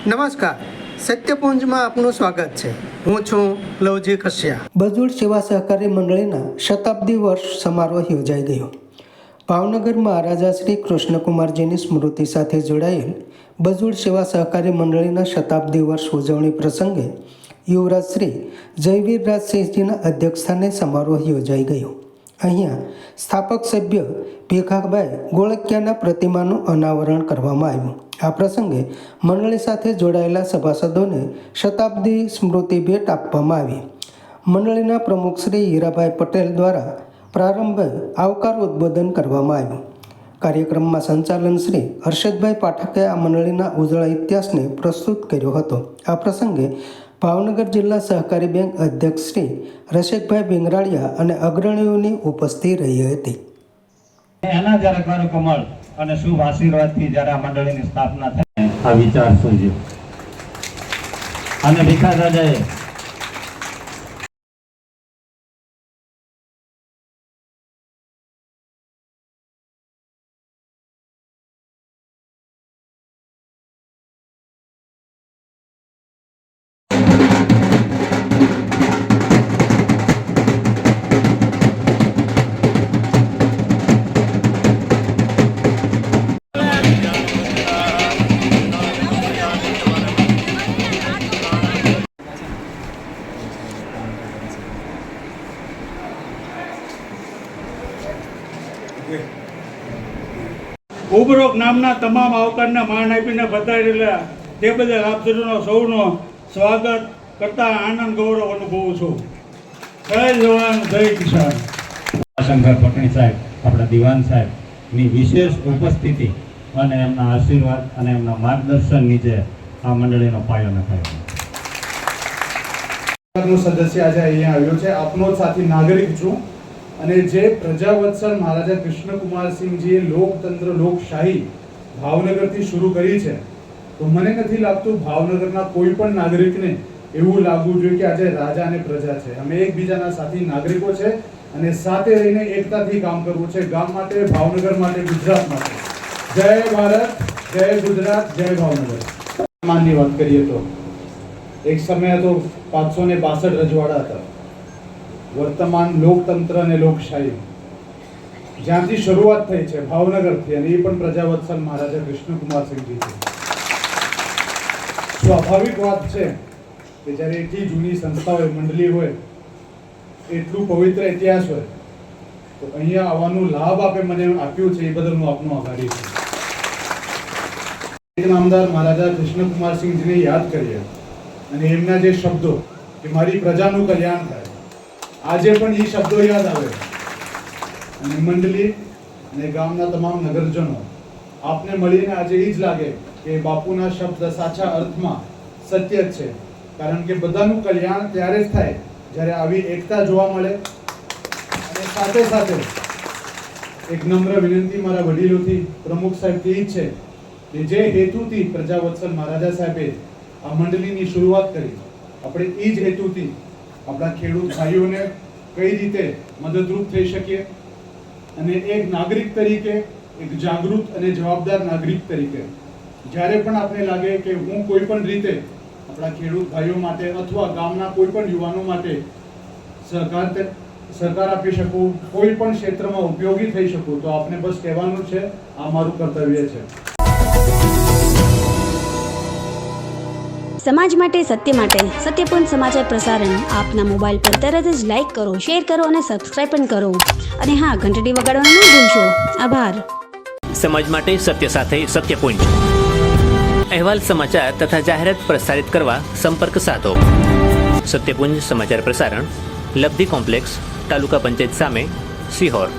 નમસ્કાર, સત્યપુંજમાં આપનું સ્વાગત છે. હું છું લવજી કશ્યા. બજુળ સેવા સહકારી મંડળીના શતાબ્દી વર્ષ સમારોહ યોજાઈ ગયો. ભાવનગર મહારાજા શ્રી કૃષ્ણકુમારજીની સ્મૃતિ સાથે જોડાયેલ બજુળ સેવા સહકારી મંડળીના શતાબ્દી વર્ષ ઉજવણી પ્રસંગે યુવરાજ શ્રી જયવીરરાજસિંહજીના અધ્યક્ષસ્થાને સમારોહ યોજાઈ ગયો. અહીંયા સ્થાપક સભ્ય ભીખાભાઈ ગોળકિયાના પ્રતિમાનું અનાવરણ કરવામાં આવ્યું. આ પ્રસંગે મંડળી સાથે જોડાયેલા સભાસદોને શતાબ્દી સ્મૃતિ ભેટ આપવામાં આવી. મંડળીના પ્રમુખ શ્રી હીરાભાઈ પટેલ દ્વારા પ્રારંભ આવકાર ઉદ્બોધન કરવામાં આવ્યું. કાર્યક્રમમાં સંચાલન શ્રી હર્ષદભાઈ પાઠકે આ મંડળીના ઉજ્જવળ ઇતિહાસને પ્રસ્તુત કર્યો હતો. આ પ્રસંગે ભાવનગર જિલ્લા સહકારી બેંક અધ્યક્ષ શ્રી રસિકભાઈ ભીંગરાળિયા અને અગ્રણીઓની ઉપસ્થિતિ રહી હતી. એના જ્યારે કરકમળ અને શુભ આશીર્વાદથી જ્યારે આ મંડળીની સ્થાપના થઈ, આ વિચાર સૂજ્યો અને ભીખા દાદાએ ઉપરોક્ત નામના તમામ આવકારના માન આપીને બતાવેલા તે બદલ આપ સૌનો સ્વાગત કરતા આનંદ ગૌરવ અનુભવું છું. જય જવાન જય કિસાન. શંકર પટણી સાહેબ, આપણા દિવાન સાહેબની વિશેષ ઉપસ્થિતિ અને એમના આશીર્વાદ અને એમના માર્ગદર્શન નીચે આ મંડળીનો પાયો નખાયો. સદસ્ય આજે અહીંયા આવ્યો છે. આપનો સાથી નાગરિક છું અને જે પ્રજાવત્સલ મહારાજા કૃષ્ણકુમારસિંહજીએ લોકતંત્ર લોકશાહી ભાવનગરથી શરૂ કરી છે, તો મને નથી લાગતું ભાવનગરના કોઈ પણ નાગરિકને એવું લાગવું જોઈએ કે આજે રાજા અને પ્રજા છે. અમે એકબીજાના સાથી નાગરિકો છે અને સાથે રહીને એકતાથી કામ કરવું છે. ગામ માટે, ભાવનગર માટે, ગુજરાત માટે. જય ભારત, જય ગુજરાત, જય ભાવનગર. માનની વાત કરીએ તો એક સમય હતો 562 રજવાડા હતા. વર્તમાન લોકતંત્ર અને લોકશાહી જ્યાંથી શરૂઆત થઈ છે ભાવનગરથી, અને એ પણ પ્રજાવત્સલ મહારાજા કૃષ્ણકુમારસિંહજી છે. સ્વાભાવિક વાત છે કે જ્યારે એટલી જૂની સંસ્થા હોય, મંડળી હોય, એટલું પવિત્ર ઇતિહાસ હોય, તો અહીંયા આવવાનું લાભ આપે મને આપ્યું છે, એ બદલ હું આપનો આભારી છું. એક નામદાર મહારાજા કૃષ્ણકુમારસિંહજીને યાદ કરીએ અને એમના જે શબ્દો કે મારી પ્રજાનું કલ્યાણ થાય, આજે પણ એ શબ્દો યાદ આવે અને મંડળી અને ગામના તમામ નગરજનો આપને મળીને આજે એ જ લાગે કે બાપુના શબ્દ સાચા અર્થમાં સત્ય જ છે. કારણ કે બધાનું કલ્યાણ ત્યારે જ થાય જ્યારે આવી એકતા જોવા મળે. અને સાથે સાથે એક નમ્ર વિનંતી મારા વડીલોથી, પ્રમુખ સાહેબથી એ છે કે જે હેતુથી પ્રજાવત્સલ મહારાજા સાહેબે આ મંડળીની શરૂઆત કરી, આપણે એ જ હેતુથી આપણા ખેડૂત ભાઈઓને કઈ રીતે મદદરૂપ થઈ શકીએ અને એક નાગરિક તરીકે, એક જાગૃત અને જવાબદાર નાગરિક તરીકે જ્યારે પણ આપને લાગે કે હું કોઈ પણ રીતે આપણા ખેડૂત ભાઈઓ માટે અથવા ગામના કોઈ પણ યુવાનો માટે સહકાર આપી શકું, કોઈ પણ ક્ષેત્રમાં ઉપયોગી થઈ શકું, તો આપને બસ કહેવાનું છે, આ મારું કર્તવ્ય છે. સમાજ માટે, સત્ય માટે, સત્યપૂર્ણ સમાચાર પ્રસારણ આપના મોબાઈલ પર તરત જ લાઈક કરો, શેર કરો અને સબસ્ક્રાઇબ પણ કરો. અને હા, ઘંટડી વગાડવાનું ન ભૂલશો. આભાર. સમાજ માટે સત્ય સાથે સત્યપુંજ. અહેવાલ, સમાચાર તથા જાહેરાત પ્રસારિત કરવા સંપર્ક સાધો. સત્યપુંજ સમાચાર પ્રસારણ, લબ્ધિ કોમ્પ્લેક્સ, તાલુકા પંચાયત સામે, સિહોર.